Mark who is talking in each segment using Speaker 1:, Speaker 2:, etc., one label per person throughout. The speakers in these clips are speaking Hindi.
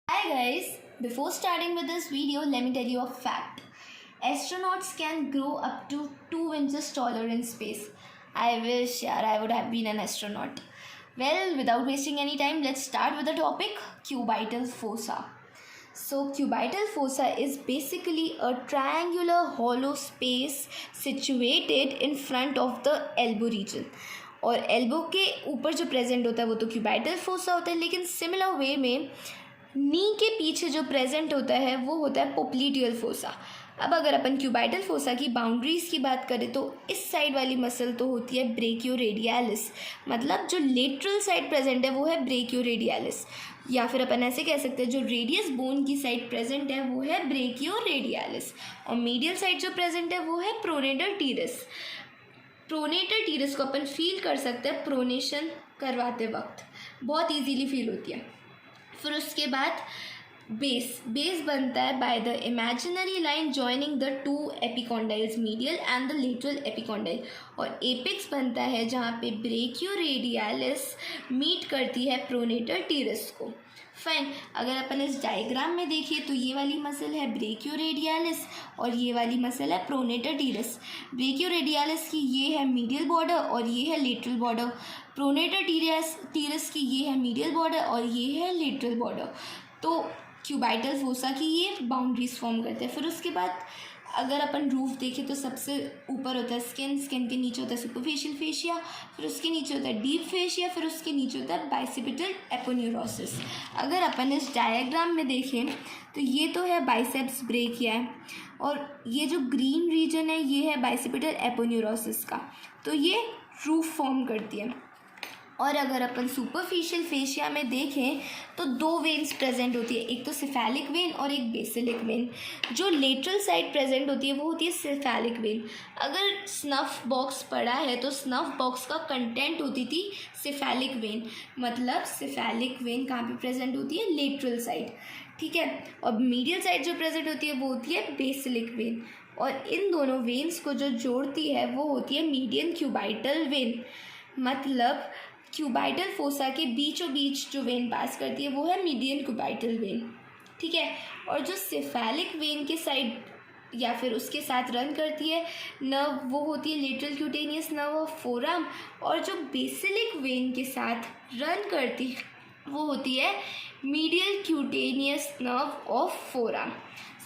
Speaker 1: Hi guys, before starting with this video, let me tell you a fact. Astronauts can grow up to 2 inches taller in space. I wish I would have been an astronaut. Well, without wasting any time, let's start with the topic Cubital Fossa. So, Cubital Fossa is basically a triangular hollow space situated in front of the elbow region. और एल्बो के ऊपर जो प्रेजेंट होता है वो तो क्यूबाइटल फोसा होता है, लेकिन सिमिलर वे में नी के पीछे जो प्रेजेंट होता है वो होता है पोप्लीटियल फोसा। अब अगर अपन क्यूबाइटल फोसा की बाउंड्रीज की बात करें तो इस साइड वाली मसल तो होती है ब्रेकियोरेडियालिस, मतलब जो लेटरल साइड प्रेजेंट है वो है ब्रेकियोरेडियालिस, या फिर अपन ऐसे कह सकते हैं जो रेडियस बोन की साइड प्रेजेंट है वो है ब्रेकियोरेडियालिस, और मीडियल साइड जो प्रेजेंट है वो है प्रोनेटर टीरस। प्रोनेटर टीरस को अपन फील कर सकते हैं प्रोनेशन करवाते वक्त, बहुत इजीली फील होती है। फिर उसके बाद बेस बनता है by the imaginary line joining the two epicondyles medial and the lateral epicondyle, और एपिक्स बनता है जहाँ पे ब्रेकियोरेडियालिस मीट करती है प्रोनेटर टीरस को। फाइन, अगर अपन इस डायग्राम में देखिए तो ये वाली मसल है ब्रेकियोरेडियालिस और ये वाली मसल है प्रोनेटर टीरस। ब्रेकियोरेडियालिस की ये है मीडियल बॉर्डर और ये है लेटरल बॉर्डर, प्रोनेटर टीरस की ये है मीडियल बॉर्डर और ये है लेटरल बॉर्डर। तो क्यूबाइटल फोसा की ये बाउंड्रीज फॉर्म करते हैं। फिर उसके बाद अगर अपन रूफ देखें तो सबसे ऊपर होता है स्किन के नीचे होता है सुपरफिशियल फेशिया, फिर उसके नीचे होता है डीप फेशिया, फिर उसके नीचे होता है बाइसेप्टल एपोन्यूरोसिस। अगर अपन इस डायग्राम में देखें तो ये तो है बाइसेप्स ब्रेकिया है और ये जो ग्रीन रीजन है ये है बाइसेप्टल एपोन्यूरोसिस का, तो ये रूफ फॉर्म करती है। और अगर अपन सुपरफिशियल फेशिया में देखें तो दो वेन्स प्रेजेंट होती है, एक तो सिफेलिक वेन और एक बेसिलिक वेन। जो लेटरल साइड प्रेजेंट होती है वो होती है सिफेलिक वेन। अगर स्नफ बॉक्स पड़ा है तो स्नफ बॉक्स का कंटेंट होती थी सिफेलिक वेन, मतलब सिफेलिक वेन कहाँ पे प्रेजेंट होती है, लेटरल साइड, ठीक है। और मीडियल साइड जो प्रेजेंट होती है वो होती है बेसिलिक वेन, और इन दोनों वेन्स को जो जोड़ती है वो होती है मीडियन क्यूबाइटल वेन, मतलब क्यूबाइटल फोसा के बीचों बीच जो वेन पास करती है वो है मीडियन क्यूबाइटल वेन, ठीक है। और जो सिफेलिक वेन के साइड या फिर उसके साथ रन करती है नर्व वो होती है lateral cutaneous nerve of forum, और जो बेसिलिक वेन के साथ रन करती है वो होती है medial cutaneous nerve of forum.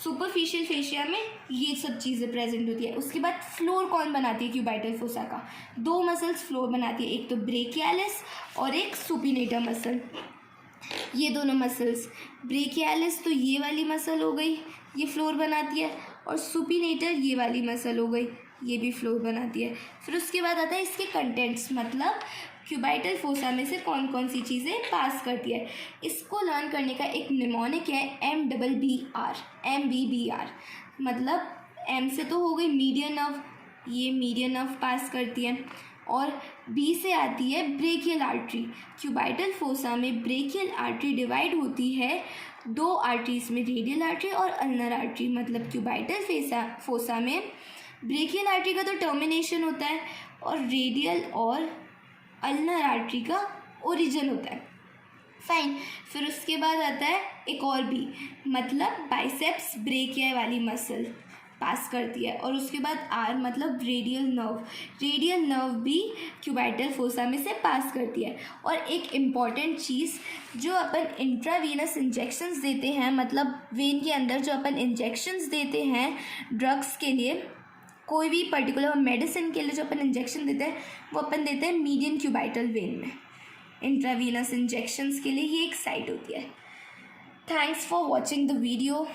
Speaker 1: Superficial fascia में ये सब चीज़ें प्रेजेंट होती है। उसके बाद फ्लोर कौन बनाती है क्यूबाइटल फोसा का, दो मसल्स फ्लोर बनाती है, एक तो ब्रेकियालिस और एक सुपिनेटर मसल। ये दोनों मसल्स ब्रेकियालिस तो ये वाली मसल हो गई, ये फ्लोर बनाती है, और सुपिनेटर ये वाली मसल हो गई, ये भी फ्लोर बनाती है। फिर उसके बाद आता है इसके कंटेंट्स, मतलब क्यूबाइटल फोसा में से कौन कौन सी चीज़ें पास करती है। इसको लर्न करने का एक निमोनिक है MBBR, मतलब M से तो हो गई मीडियन नर्व, ये मीडियन नर्व पास करती है, और B से आती है ब्रेकियल आर्टरी। क्यूबाइटल फोसा में ब्रेकियल आर्टरी डिवाइड होती है दो आर्टरीज में, रेडियल आर्टरी और अल्नर आर्टरी, मतलब क्यूबाइटल फोसा में ब्रेकियल आर्टरी का तो टर्मिनेशन होता है और रेडियल और अल्नर आर्टरी का ओरिजिन होता है। फाइन, फिर उसके बाद आता है एक और भी, मतलब बाइसेप्स ब्रेकिया वाली मसल पास करती है, और उसके बाद आर मतलब रेडियल नर्व भी क्यूबाइटल फोसा में से पास करती है। और एक इम्पॉर्टेंट चीज़, जो अपन इंट्रावीनस इंजेक्शंस देते हैं, मतलब वेन के अंदर जो अपन इंजेक्शंस देते हैं ड्रग्स के लिए, कोई भी पर्टिकुलर मेडिसिन के लिए जो अपन इंजेक्शन देते हैं वो अपन देते हैं मीडियन क्यूबाइटल वेन में। इंट्रावीनस इंजेक्शंस के लिए ये एक साइट होती है। Thanks for watching the video.